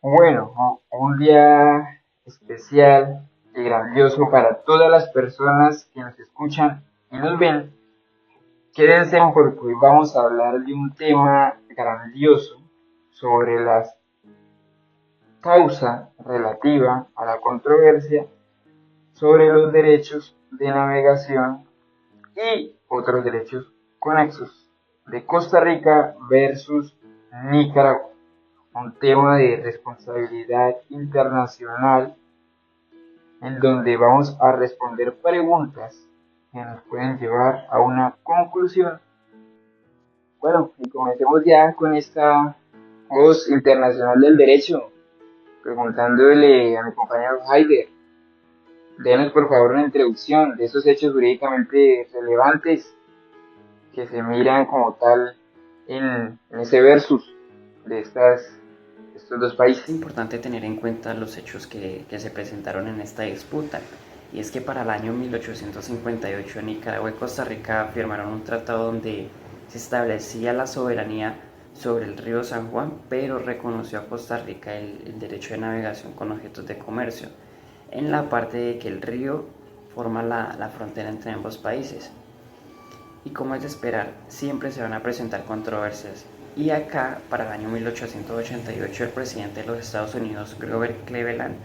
Bueno, un día especial y grandioso para todas las personas que nos escuchan y nos ven. Quédense porque hoy vamos a hablar de un tema grandioso sobre la causa relativa a la controversia sobre los derechos de navegación y otros derechos conexos de Costa Rica versus Nicaragua. Un tema de responsabilidad internacional en donde vamos a responder preguntas que nos pueden llevar a una conclusión. Bueno, y comencemos ya con esta voz internacional del derecho, preguntándole a mi compañero Haider, denos por favor una introducción de esos hechos jurídicamente relevantes que se miran como tal en ese versus de estos dos Es países. importante tener en cuenta los hechos que se presentaron en esta disputa, y es que para el año 1858 Nicaragua y Costa Rica firmaron un tratado donde se establecía la soberanía sobre el río San Juan, pero reconoció a Costa Rica el derecho de navegación con objetos de comercio, en la parte de que el río forma la frontera entre ambos países. Y como es de esperar, siempre se van a presentar controversias. Y acá, para el año 1888, el presidente de los Estados Unidos, Grover Cleveland,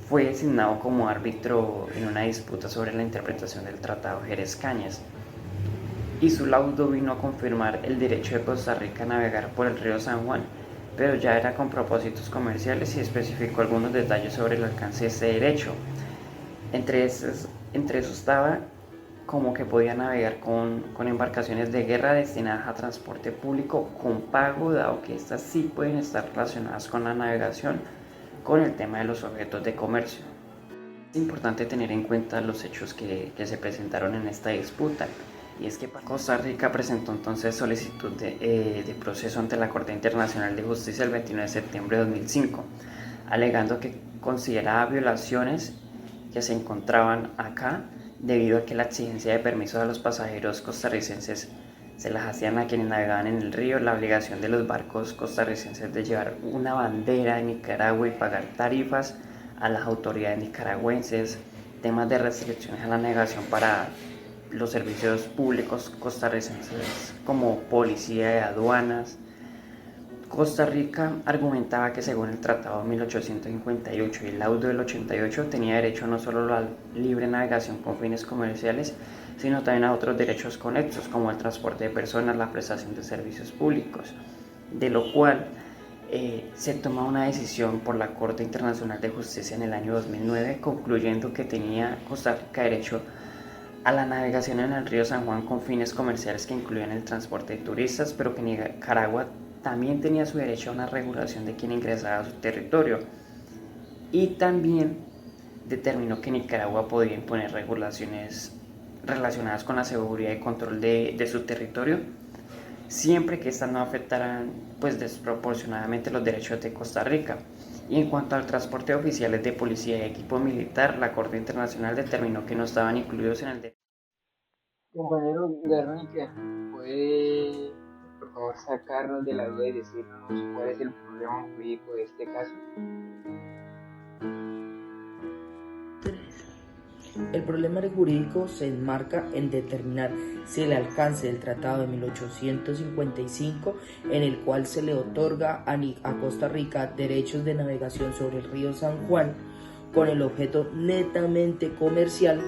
fue designado como árbitro en una disputa sobre la interpretación del Tratado Jerez-Cañas. Y su laudo vino a confirmar el derecho de Costa Rica a navegar por el río San Juan, pero ya era con propósitos comerciales y especificó algunos detalles sobre el alcance de este derecho. Entre eso estaba como que podía navegar con embarcaciones de guerra destinadas a transporte público con pago, dado que estas sí pueden estar relacionadas con la navegación, con el tema de los objetos de comercio. Es importante tener en cuenta los hechos que se presentaron en esta disputa, y es que Costa Rica presentó entonces solicitud de proceso ante la Corte Internacional de Justicia el 29 de septiembre de 2005, alegando que consideraba violaciones que se encontraban acá debido a que la exigencia de permisos a los pasajeros costarricenses se las hacían a quienes navegaban en el río, la obligación de los barcos costarricenses de llevar una bandera de Nicaragua y pagar tarifas a las autoridades nicaragüenses, temas de restricciones a la navegación para los servicios públicos costarricenses como policía de aduanas. Costa Rica argumentaba que según el Tratado de 1858 y el Laudo del 88 tenía derecho no solo a la libre navegación con fines comerciales, sino también a otros derechos conexos como el transporte de personas, la prestación de servicios públicos, de lo cual se toma una decisión por la Corte Internacional de Justicia en el año 2009, concluyendo que tenía Costa Rica derecho a la navegación en el río San Juan con fines comerciales que incluían el transporte de turistas, pero que Nicaragua también tenía su derecho a una regulación de quien ingresaba a su territorio. Y también determinó que Nicaragua podía imponer regulaciones relacionadas con la seguridad y control de su territorio, siempre que éstas no afectaran pues desproporcionadamente los derechos de Costa Rica. Y en cuanto al transporte de oficiales de policía y equipo militar, la Corte Internacional determinó que no estaban incluidos en el derecho. Compañero Garnica, ¿puede por favor sacarnos de la duda y decirnos cuál es el problema jurídico de este caso? El problema jurídico se enmarca en determinar si el alcance del Tratado de 1855, en el cual se le otorga a Costa Rica derechos de navegación sobre el río San Juan, con el objeto netamente comercial,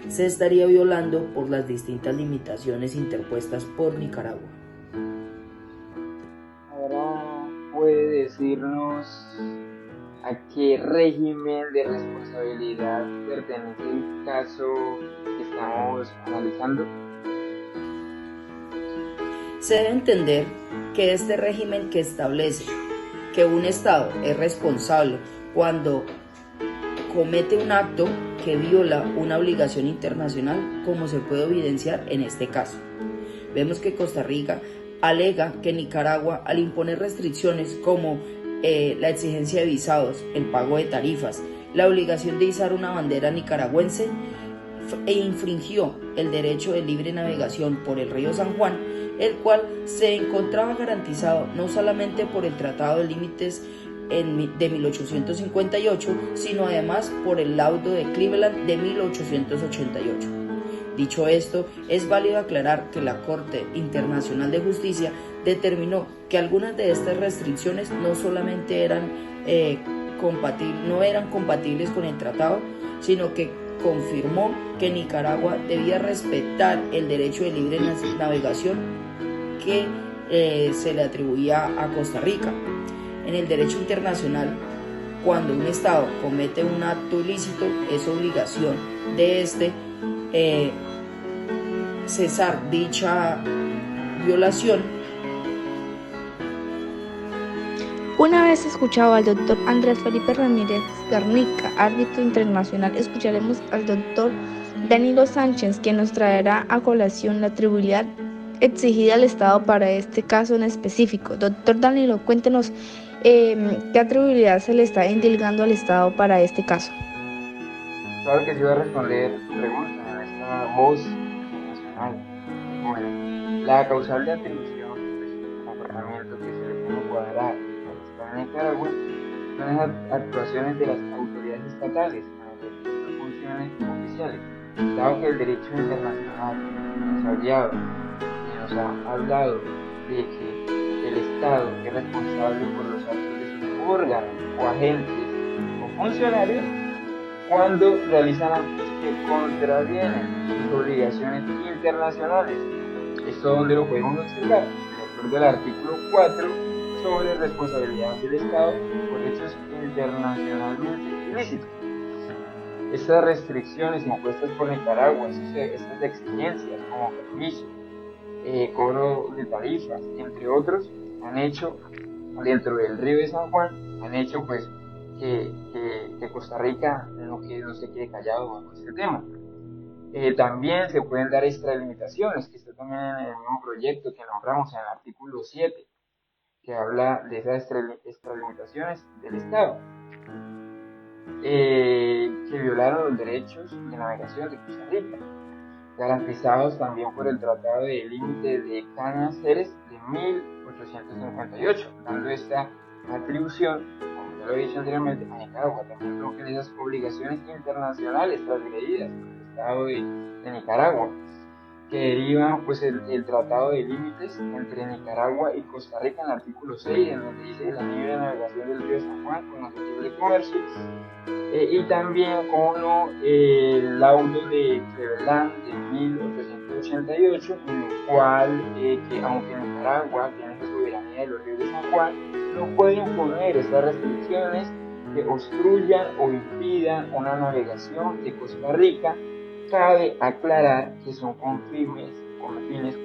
se estaría violando por las distintas limitaciones interpuestas por Nicaragua. Ahora puede decirnos a qué régimen de responsabilidad pertenece el caso que estamos analizando. Se debe entender que este régimen que establece que un Estado es responsable cuando comete un acto que viola una obligación internacional, como se puede evidenciar en este caso. Vemos que Costa Rica alega que Nicaragua, al imponer restricciones como la exigencia de visados, el pago de tarifas, la obligación de izar una bandera nicaragüense, infringió el derecho de libre navegación por el río San Juan, el cual se encontraba garantizado no solamente por el Tratado de Límites de 1858, sino además por el laudo de Cleveland de 1888. Dicho esto, es válido aclarar que la Corte Internacional de Justicia determinó que algunas de estas restricciones no solamente no eran compatibles con el tratado, sino que confirmó que Nicaragua debía respetar el derecho de libre navegación que se le atribuía a Costa Rica. En el derecho internacional, cuando un Estado comete un acto ilícito, es obligación de cesar dicha violación. Una vez escuchado al doctor Andrés Felipe Ramírez Garnica, árbitro internacional, escucharemos al doctor Danilo Sánchez, quien nos traerá a colación la atribuibilidad exigida al Estado para este caso en específico. Doctor Danilo, cuéntenos qué atribuibilidad se le está indilgando al Estado para este caso. Claro que sí voy a responder tu pregunta en esta voz internacional. Bueno, la causal de atribución, pues, el comportamiento que se le pudo cuadrar en Nicaragua son las actuaciones de las autoridades estatales en sus funciones oficiales, dado que el derecho internacional nos ha guiado y nos ha hablado de que el Estado es responsable por los actos de sus órganos o agentes o funcionarios cuando realizan actos que contravienen sus obligaciones internacionales. Esto donde lo podemos observar, de acuerdo al artículo 4 sobre responsabilidad del Estado por hechos internacionalmente ilícitos. Estas restricciones impuestas por Nicaragua, estas exigencias como permiso, cobro de tarifas, entre otros, han hecho dentro del río de San Juan, han hecho pues que Costa Rica no se quede callado bajo este tema. También se pueden dar extralimitaciones, que está también en el mismo proyecto que nombramos en el artículo 7, que habla de esas extralimitaciones del Estado, que violaron los derechos de navegación de Costa Rica, garantizados también por el Tratado de Límite de Cañas-Ceres de 1858, dando esta atribución, como ya lo he dicho anteriormente, a Nicaragua. También bloquean esas obligaciones internacionales transgredidas por el Estado de Nicaragua, que derivan pues el Tratado de Límites entre Nicaragua y Costa Rica en el artículo 6, en donde dice la libre navegación del río San Juan con objetivo de comercio, y también, como no, el laudo de Cleveland de 1888, en el cual, que aunque Nicaragua tiene la soberanía de los ríos de San Juan, no puede imponer estas restricciones que obstruyan o impidan una navegación de Costa Rica. Cabe aclarar que son con fines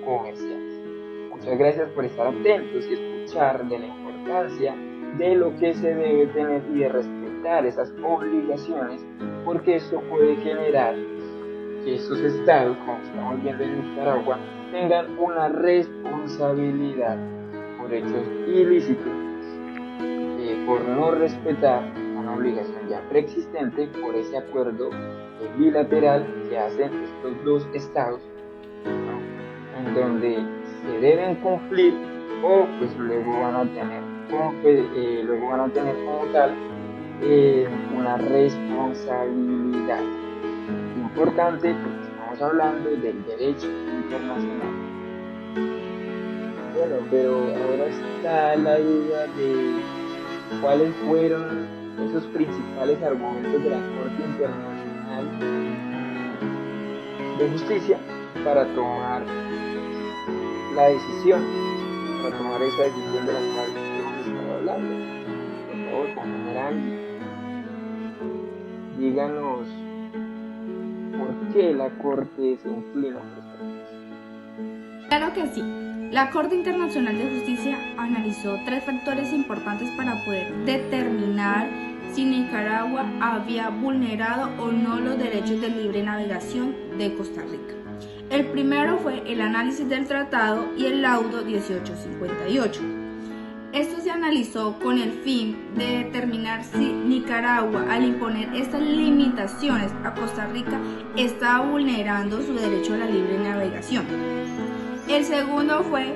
comerciales. Muchas gracias por estar atentos y escuchar de la importancia de lo que se debe tener y de respetar esas obligaciones, porque esto puede generar que estos estados, como estamos viendo en Nicaragua, tengan una responsabilidad por hechos ilícitos, por no respetar una obligación ya preexistente por ese acuerdo bilateral que hacen estos dos estados, ¿no?, en donde se deben cumplir o pues luego van a tener como tal una responsabilidad importante, porque estamos hablando del derecho internacional. Bueno, pero ahora está la duda de cuáles fueron esos principales argumentos de la Corte Internacional de Justicia para tomar esa decisión de la cual hemos estado hablando. Por favor, compañera Angie, díganos por qué la Corte se inclina por esta cosa. Claro que sí. La Corte Internacional de Justicia analizó 3 factores importantes para poder determinar si Nicaragua había vulnerado o no los derechos de libre navegación de Costa Rica. El primero fue el análisis del tratado y el laudo 1858. Esto se analizó con el fin de determinar si Nicaragua, al imponer estas limitaciones a Costa Rica, estaba vulnerando su derecho a la libre navegación. El segundo fue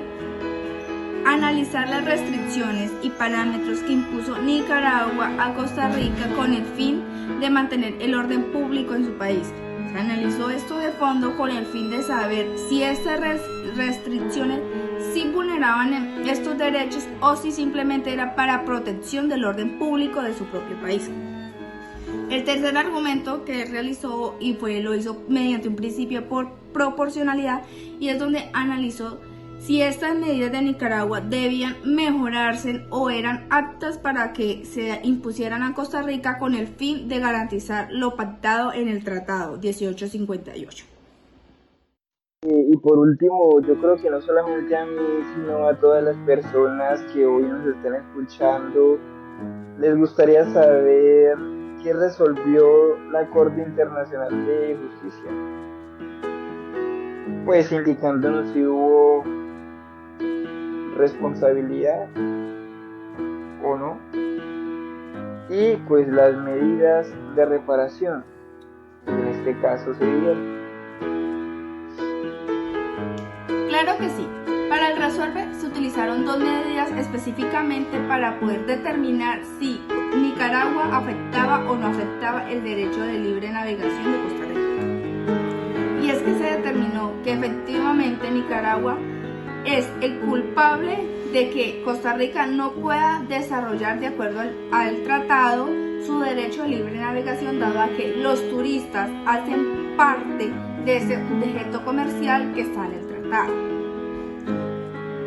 analizar las restricciones y parámetros que impuso Nicaragua a Costa Rica con el fin de mantener el orden público en su país. Se analizó esto de fondo con el fin de saber si estas restricciones sí vulneraban estos derechos o si simplemente era para protección del orden público de su propio país. El tercer argumento que realizó lo hizo mediante un principio por proporcionalidad, y es donde analizó si estas medidas de Nicaragua debían mejorarse o eran aptas para que se impusieran a Costa Rica con el fin de garantizar lo pactado en el Tratado 1858. Y por último, yo creo que no solamente a mí, sino a todas las personas que hoy nos están escuchando, les gustaría saber qué resolvió la Corte Internacional de Justicia. Pues indicándonos si hubo responsabilidad o no, y pues las medidas de reparación en este caso se dieron. Claro que sí. Para el resolver se utilizaron dos medidas específicamente para poder determinar si Nicaragua afectaba o no afectaba el derecho de libre navegación de Costa Rica. Y es que se determinó que efectivamente Nicaragua es el culpable de que Costa Rica no pueda desarrollar de acuerdo al tratado su derecho de libre navegación, dado a que los turistas hacen parte de ese objeto comercial que está en el tratado.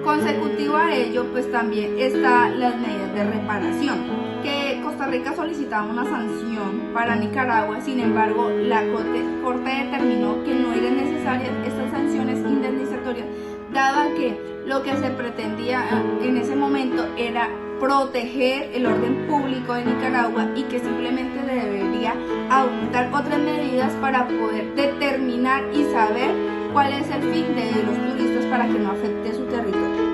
Consecutivo a ello, pues también están las medidas de reparación, que Costa Rica solicitaba una sanción para Nicaragua. Sin embargo, la Corte determinó que no eran necesarias estas sanciones indemnizatorias, dado a que lo que se pretendía en ese momento era proteger el orden público de Nicaragua y que simplemente debería adoptar otras medidas para poder determinar y saber cuál es el fin de los turistas para que no afecte su territorio.